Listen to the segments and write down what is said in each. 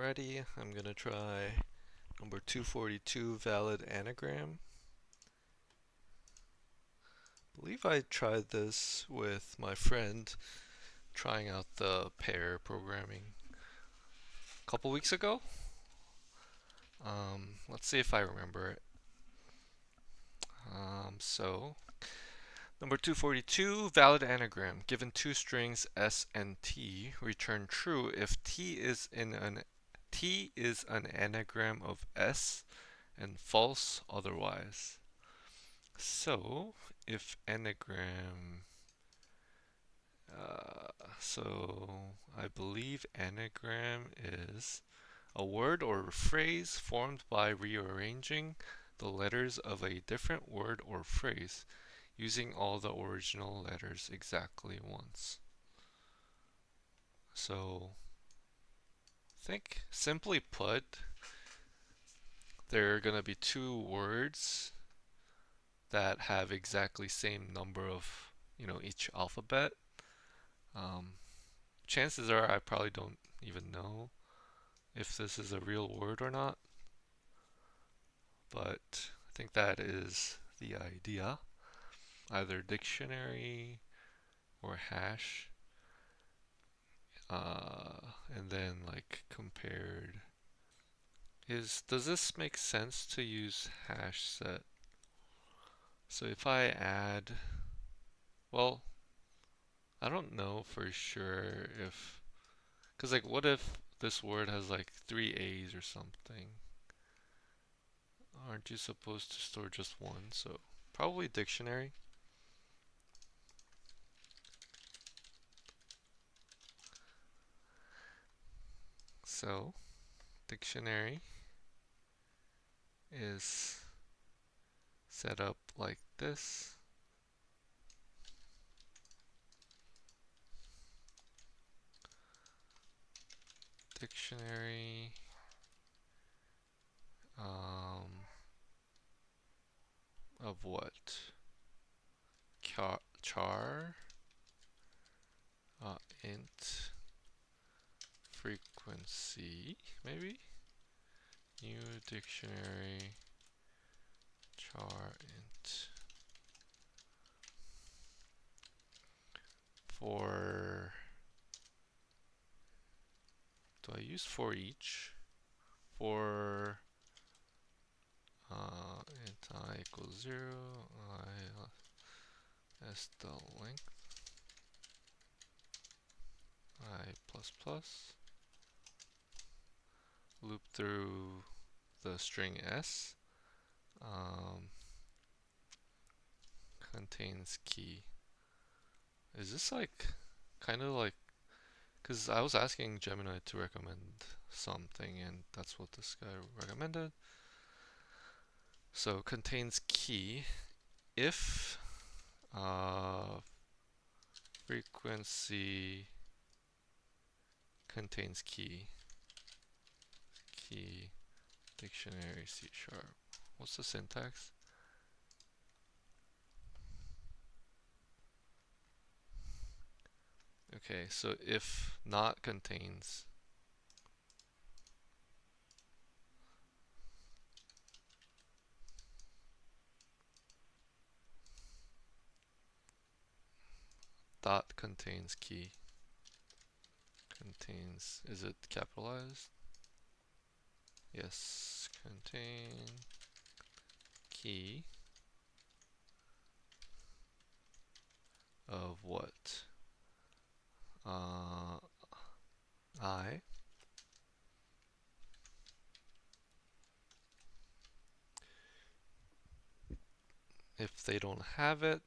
Alrighty, I'm gonna try number 242, valid anagram. I believe I tried this with my friend trying out the pair programming a couple weeks ago. Let's see if I remember it. So number 242, valid anagram. Given two strings S and T, return true if T is an anagram of S and false otherwise. So if anagram, so I believe anagram is a word or phrase formed by rearranging the letters of a different word or phrase using all the original letters exactly once. So I think simply put, there are going to be two words that have exactly same number of, each alphabet. Um, Chances are I probably don't even know if this is a real word or not, but I think that is the idea. Either dictionary or hash, and then like compared. Does this make sense to use hash set? So if I add, well, I don't know for sure if, because like what if this word has like three A's or something? Aren't you supposed to store just one? So probably dictionary. So dictionary is set up like this. Dictionary of what? Char, int, frequency, maybe? New dictionary, char, int. For, do I use for each? For int I equals 0, I as the length, I plus plus, loop through the string s, contains key. Is this like kind of like, because I was asking Gemini to recommend something and that's what this guy recommended. So contains key if frequency contains key dictionary C#. What's the syntax? Okay, so if not contains, dot contains key, contains, is it capitalized? Yes, contain key of what? I. If they don't have it,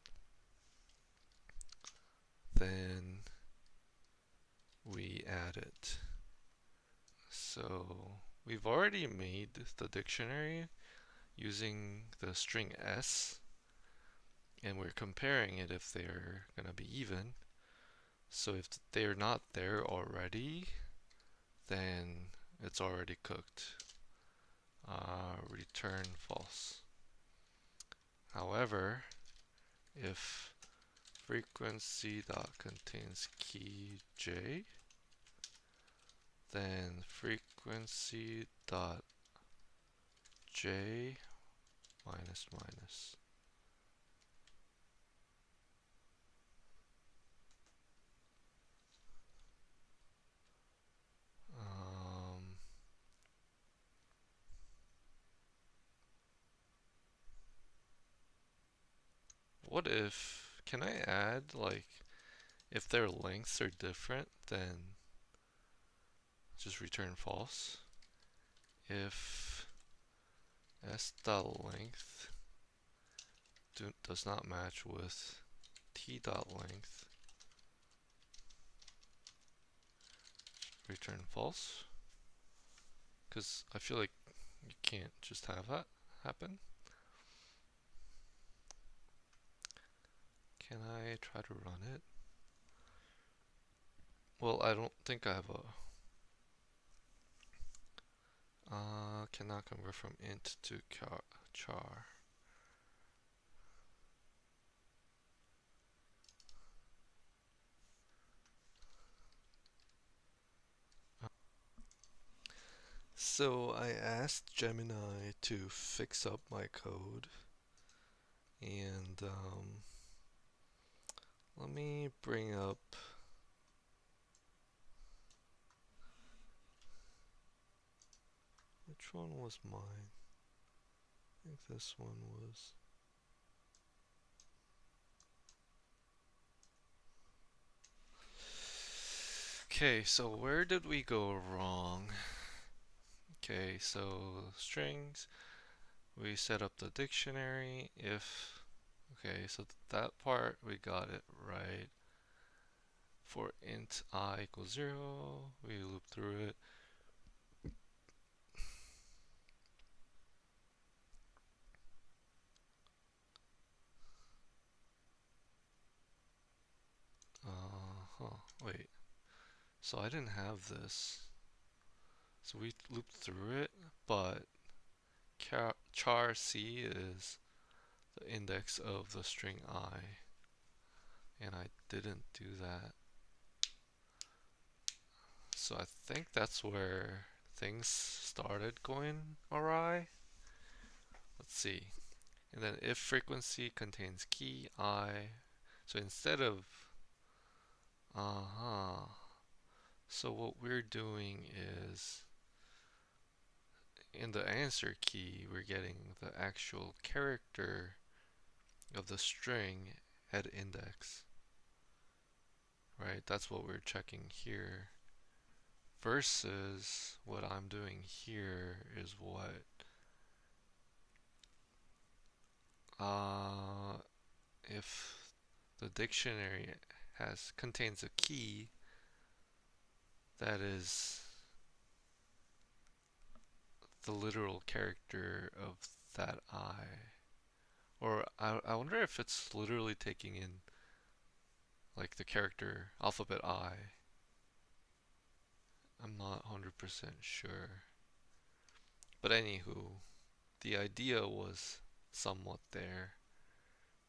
then we add it. So we've already made the dictionary using the string s, and we're comparing it if they're going to be even. So if they're not there already, then it's already cooked. Return false. However, if frequency dot contains key j, then frequency dot j minus minus. Um, what if, can I add, like, if their lengths are different, then just return false. If s dot length does not match with t dot length, return false. Because I feel like you can't just have that happen. Can I try to run it? Well, I don't think I have a... cannot convert from int to char. So I asked Gemini to fix up my code, and let me bring up... Which one was mine? I think this one was... Okay, so where did we go wrong? Okay, so strings, we set up the dictionary if... Okay, so that part we got it right. For int I equals 0, we loop through it. Wait. So I didn't have this. So we looped through it, but char c is the index of the string I, and I didn't do that. So I think that's where things started going awry. Let's see. And then if frequency contains key I, so instead of, so what we're doing is in the answer key, we're getting the actual character of the string at index, right? That's what we're checking here. Versus what I'm doing here is what if the dictionary contains a key that is the literal character of that I. Or I wonder if it's literally taking in like the character alphabet I. I'm not 100% sure. But anywho, the idea was somewhat there.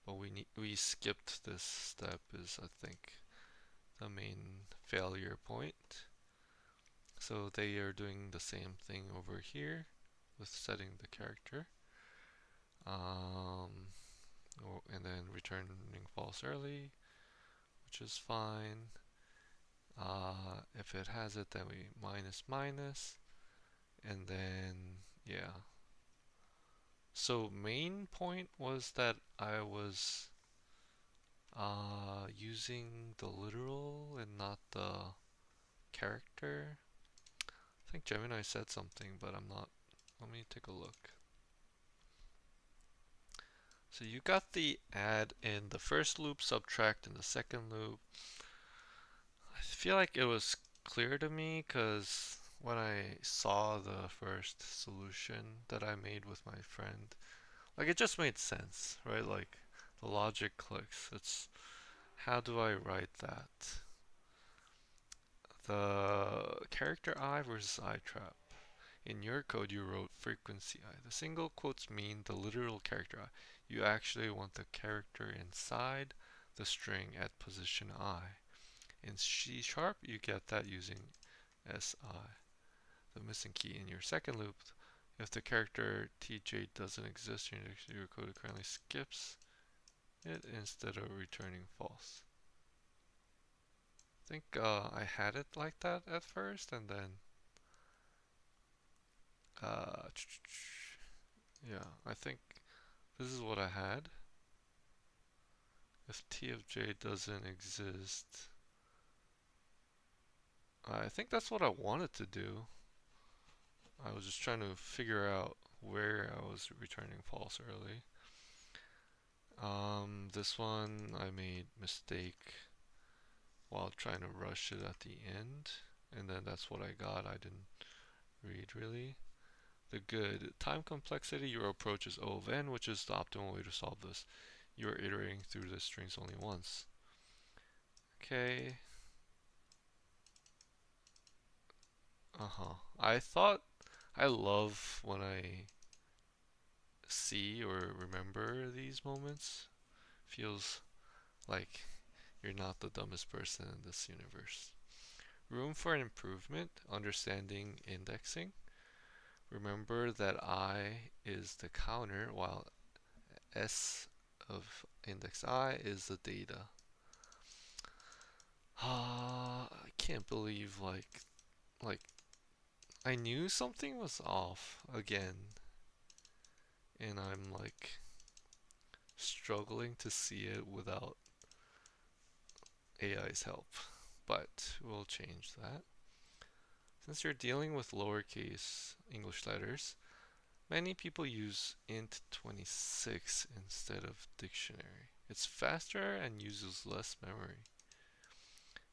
But we skipped this step is I think the main failure point. So they are doing the same thing over here with setting the character. And then returning false early, which is fine. If it has it, then we minus minus, and then yeah. So main point was that I was using the literal and not the character. I think Gemini said something, but I'm not. Let me take a look. So you got the add in the first loop, subtract in the second loop. I feel like it was clear to me because when I saw the first solution that I made with my friend, like it just made sense, right? Like the logic clicks. It's how do I write that? The character I versus I trap. In your code, you wrote frequency I. The single quotes mean the literal character I. You actually want the character inside the string at position I. In C#, you get that using SI, the missing key in your second loop. If the character TJ doesn't exist, your code currently skips it instead of returning false. I think I had it like that at first, and then uh, yeah, I think this is what I had. If T of J doesn't exist, I think that's what I wanted to do. I was just trying to figure out where I was returning false early. This one I made mistake while trying to rush it at the end, and then that's what I got. I didn't read really. The good time complexity, your approach is O of n, which is the optimal way to solve this. You are iterating through the strings only once. Okay. I thought I love when I see or remember these moments. Feels like you're not the dumbest person in this universe. Room for an improvement, understanding indexing. Remember that I is the counter while S of index I is the data. I can't believe like I knew something was off again, and I'm like struggling to see it without AI's help. But we'll change that. Since you're dealing with lowercase English letters, many people use int 26 instead of dictionary. It's faster and uses less memory.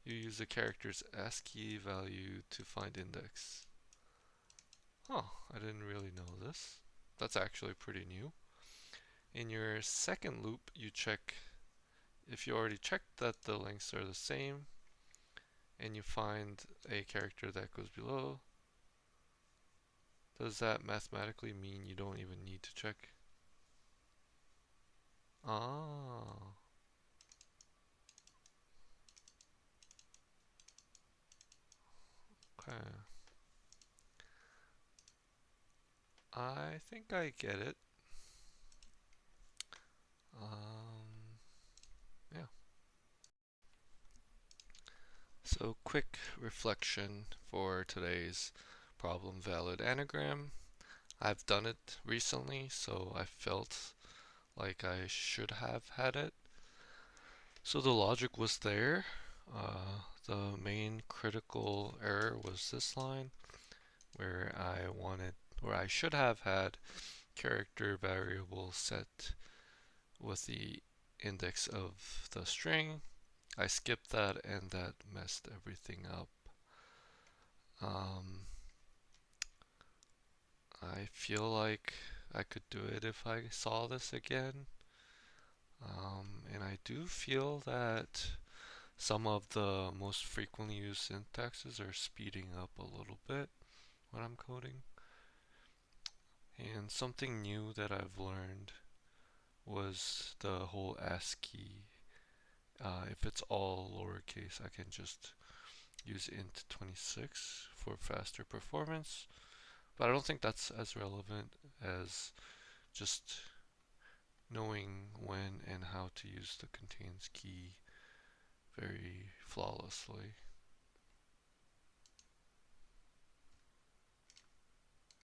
You use the character's ASCII value to find index. Huh, I didn't really know this. That's actually pretty new. In your second loop, you check if you already checked that the lengths are the same, and you find a character that goes below. Does that mathematically mean you don't even need to check? Ah, okay. I think I get it. Yeah. So, quick reflection for today's problem valid anagram. I've done it recently, so I felt like I should have had it. So the logic was there. The main critical error was this line where I should have had character variable set with the index of the string. I skipped that and that messed everything up. Um, I feel like I could do it if I saw this again. And I do feel that some of the most frequently used syntaxes are speeding up a little bit when I'm coding. And something new that I've learned was the whole ASCII. If it's all lowercase, I can just use int 26 for faster performance. But I don't think that's as relevant as just knowing when and how to use the contains key very flawlessly.